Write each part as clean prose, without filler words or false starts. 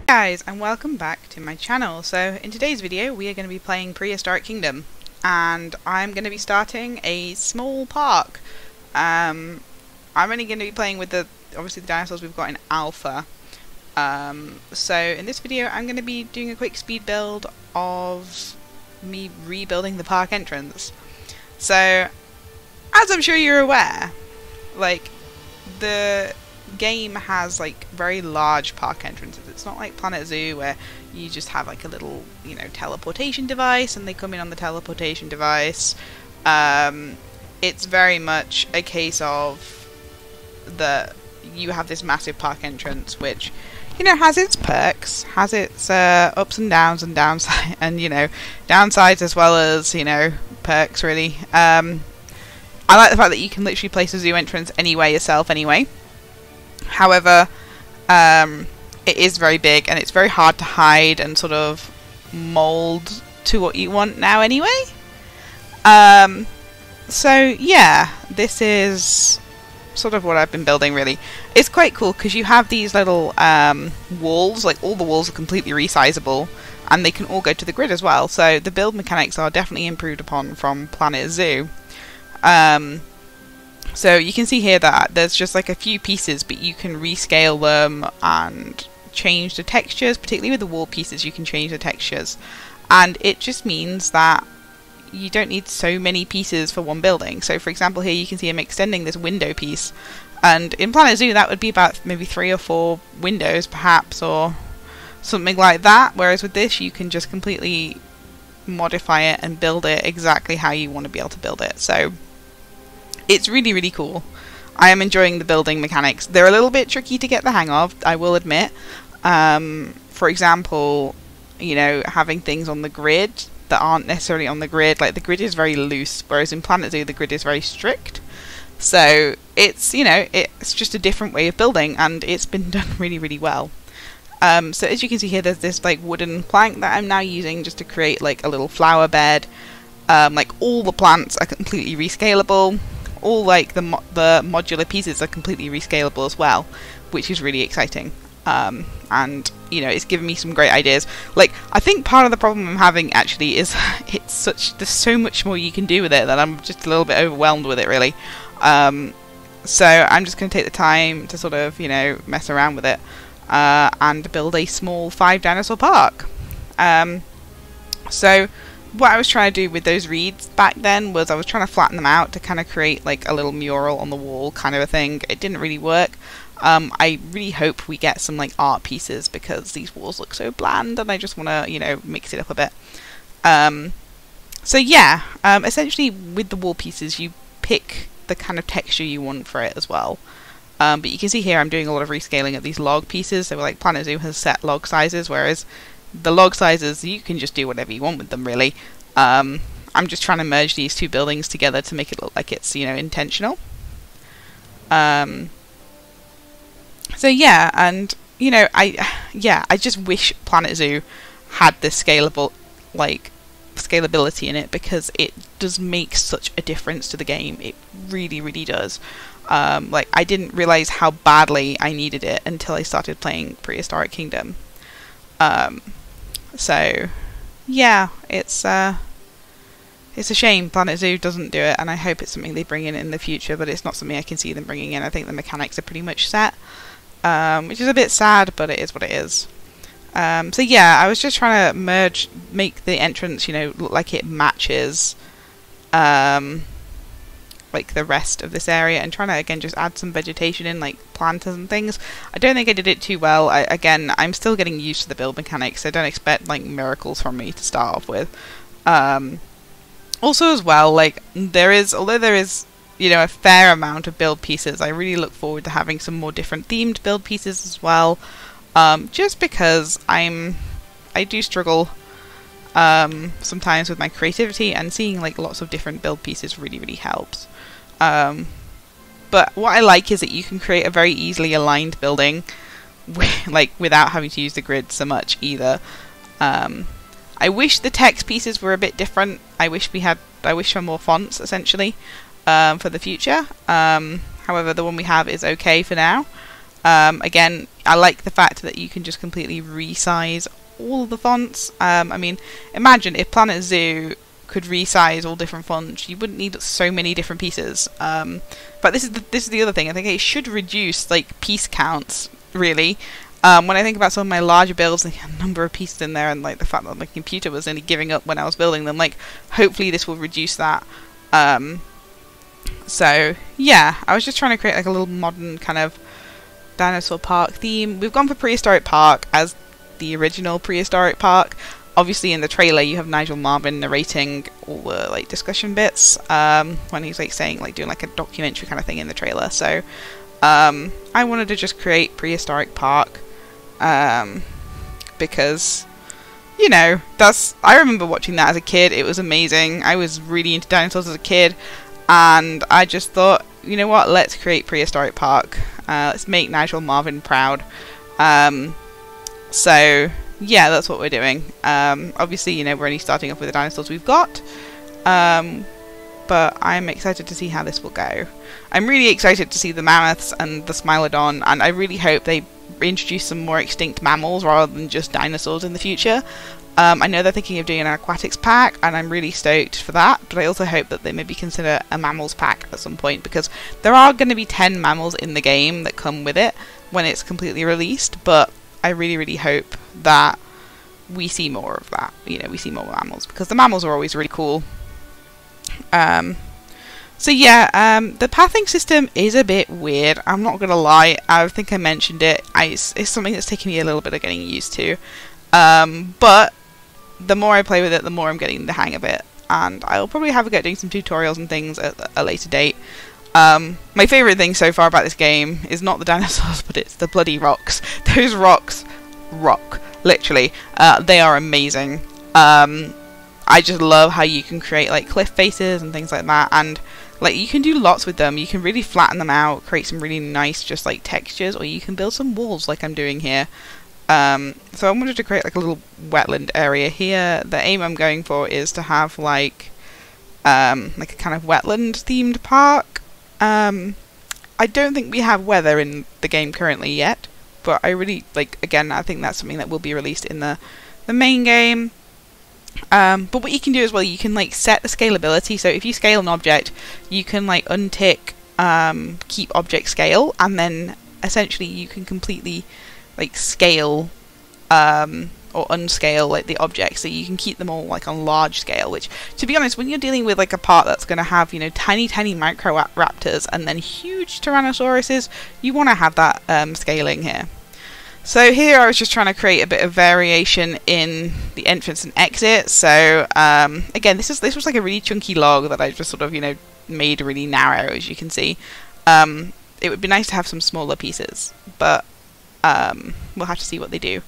Guys, and welcome back to my channel. So in today's video we are going to be playing Prehistoric Kingdom, and I'm going to be starting a small park. I'm only going to be playing with obviously the dinosaurs we've got in alpha. So in this video I'm going to be doing a quick speed build of me rebuilding the park entrance. So as I'm sure you're aware, like, the game has like very large park entrances. It's not like Planet Zoo where you just have like a little, teleportation device and they come in on the teleportation device. It's very much a case of you have this massive park entrance which, has its perks, has its ups and downs and downsides, and downsides as well as perks really. I like the fact that you can literally place a zoo entrance anywhere yourself anyway. However, it is very big and it's very hard to hide and sort of mould to what you want now anyway. So yeah, this is sort of what I've been building really. It's quite cool because you have these little walls, like all the walls are completely resizable and they can all go to the grid as well. So the build mechanics are definitely improved upon from Planet Zoo. So you can see here that there's just like a few pieces, but you can rescale them and change the textures. Particularly with the wall pieces, you can change the textures, and it just means that you don't need so many pieces for one building. So for example, here you can see I'm extending this window piece, and in Planet Zoo that would be about maybe 3 or 4 windows perhaps, or something like that, whereas with this you can just completely modify it and build it exactly how you want to be able to build it. So it's really, really cool. I am enjoying the building mechanics. They're a little bit tricky to get the hang of, I will admit. For example, having things on the grid that aren't necessarily on the grid. Like, the grid is very loose, whereas in Planet Zoo the grid is very strict. So it's, it's just a different way of building, and it's been done really, really well. So as you can see here, there's this like wooden plank that I'm now using just to create like a little flower bed. Like, all the plants are completely rescalable. All like the modular pieces are completely rescalable as well, which is really exciting. And it's given me some great ideas. Like, I think part of the problem I'm having actually is there's so much more you can do with it that I'm just a little bit overwhelmed with it really. So I'm just going to take the time to sort of mess around with it and build a small 5 dinosaur park. So what I was trying to do with those reeds back then was I was trying to flatten them out to kind of create like a little mural on the wall kind of a thing. It didn't really work. I really hope we get some like art pieces because these walls look so bland and I just want to, mix it up a bit. So yeah, essentially with the wall pieces you pick the kind of texture you want for it as well. But you can see here I'm doing a lot of rescaling of these log pieces. So like Planet Zoo has set log sizes, whereas the log sizes, you can just do whatever you want with them really. I'm just trying to merge these two buildings together to make it look like it's, intentional. So yeah, and I just wish Planet Zoo had this scalability in it, because it does make such a difference to the game. It really, really does. Like, I didn't realize how badly I needed it until I started playing Prehistoric Kingdom. So yeah, it's a shame Planet Zoo doesn't do it, and I hope it's something they bring in the future, but it's not something I can see them bringing in. I think the mechanics are pretty much set, which is a bit sad, but it is what it is. So yeah, I was just trying to make the entrance, look like it matches like the rest of this area, and trying to again just add some vegetation in, like planters and things. I don't think I did it too well. Again, I'm still getting used to the build mechanics, so don't expect like miracles from me to start off with. Also as well, like, although there is a fair amount of build pieces, I really look forward to having some more different themed build pieces as well. Just because I do struggle sometimes with my creativity, and seeing like lots of different build pieces really, really helps. But what I like is that you can create a very easily aligned building without having to use the grid so much either. I wish the text pieces were a bit different. I wish for more fonts essentially for the future. However, the one we have is okay for now. Again, I like the fact that you can just completely resize all of the fonts. I mean, imagine if Planet Zoo could resize all different fonts, you wouldn't need so many different pieces. But this is the other thing. I think it should reduce like piece counts, really. When I think about some of my larger builds, the number of pieces in there, and like the fact that my computer was only giving up when I was building them, like hopefully this will reduce that. So yeah, I was just trying to create like a little modern kind of dinosaur park theme. We've gone for Prehistoric Park as the original Prehistoric Park. Obviously in the trailer you have Nigel Marven narrating all the like discussion bits when he's like saying, like doing like a documentary kind of thing in the trailer. So I wanted to just create Prehistoric Park because, you know, I remember watching that as a kid. It was amazing. I was really into dinosaurs as a kid, and I just thought, you know what, let's create Prehistoric Park. Let's make Nigel Marven proud. So yeah, that's what we're doing. Obviously, you know, we're only starting off with the dinosaurs we've got, but I'm excited to see how this will go. I'm really excited to see the mammoths and the Smilodon, and I really hope they introduce some more extinct mammals rather than just dinosaurs in the future. I know they're thinking of doing an aquatics pack, and I'm really stoked for that, but I also hope that they maybe consider a mammals pack at some point, because there are going to be 10 mammals in the game that come with it when it's completely released, but I really, really hope that we see more of that. You know, we see more mammals, because the mammals are always really cool. So yeah, the pathing system is a bit weird, I'm not gonna lie. I think I mentioned it. It's something that's taken me a little bit of getting used to. But the more I play with it, the more I'm getting the hang of it, and I'll probably have a go at doing some tutorials and things at a later date. My favourite thing so far about this game is not the dinosaurs, but it's the bloody rocks. Those rocks rock, literally. They are amazing. I just love how you can create like cliff faces and things like that, and like you can do lots with them. You can really flatten them out, create some really nice just like textures, or you can build some walls like I'm doing here. So I wanted to create like a little wetland area here. The aim I'm going for is to have like a kind of wetland themed park. I don't think we have weather in the game currently yet, but I really like, again, I think that's something that will be released in the main game. But what you can do as well, you can like set the scalability. So if you scale an object, you can like untick keep object scale, and then essentially you can completely like scale or unscale like the objects, so you can keep them all like on large scale, which, to be honest, when you're dealing with like a part that's going to have, you know, tiny micro raptors and then huge tyrannosauruses, you want to have that scaling here. So here I was just trying to create a bit of variation in the entrance and exit. So again, this was like a really chunky log that I just sort of, you know, made really narrow, as you can see. It would be nice to have some smaller pieces, but we'll have to see what they do.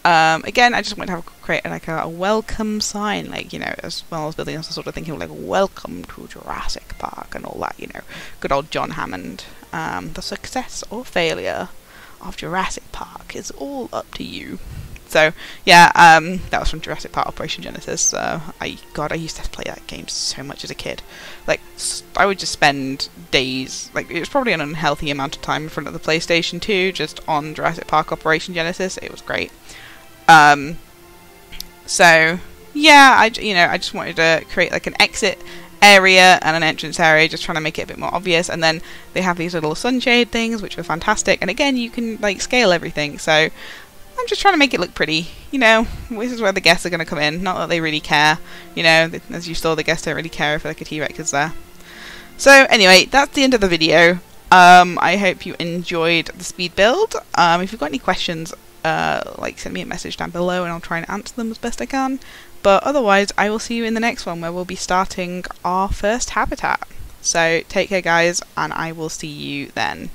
Again, I just want to create like a welcome sign, like, you know, as well as building, I was sort of thinking like welcome to Jurassic Park and all that, you know, good old John Hammond. The success or failure of Jurassic Park is all up to you. So yeah, that was from Jurassic Park Operation Genesis. I used to play that game so much as a kid. Like, I would just spend days, like, it was probably an unhealthy amount of time in front of the PlayStation 2 just on Jurassic Park Operation Genesis. It was great. So yeah, I just wanted to create like an exit area and an entrance area, just trying to make it a bit more obvious. And then they have these little sunshade things, which were fantastic, and again, you can like scale everything. So I'm just trying to make it look pretty, you know. This is where the guests are going to come in, not that they really care, you know. As you saw, the guests don't really care if like a T-Rex is there. So anyway, that's the end of the video. I hope you enjoyed the speed build. If you've got any questions, like, send me a message down below and I'll try and answer them as best I can. But otherwise, I will see you in the next one, where we'll be starting our first habitat. So take care, guys, and I will see you then.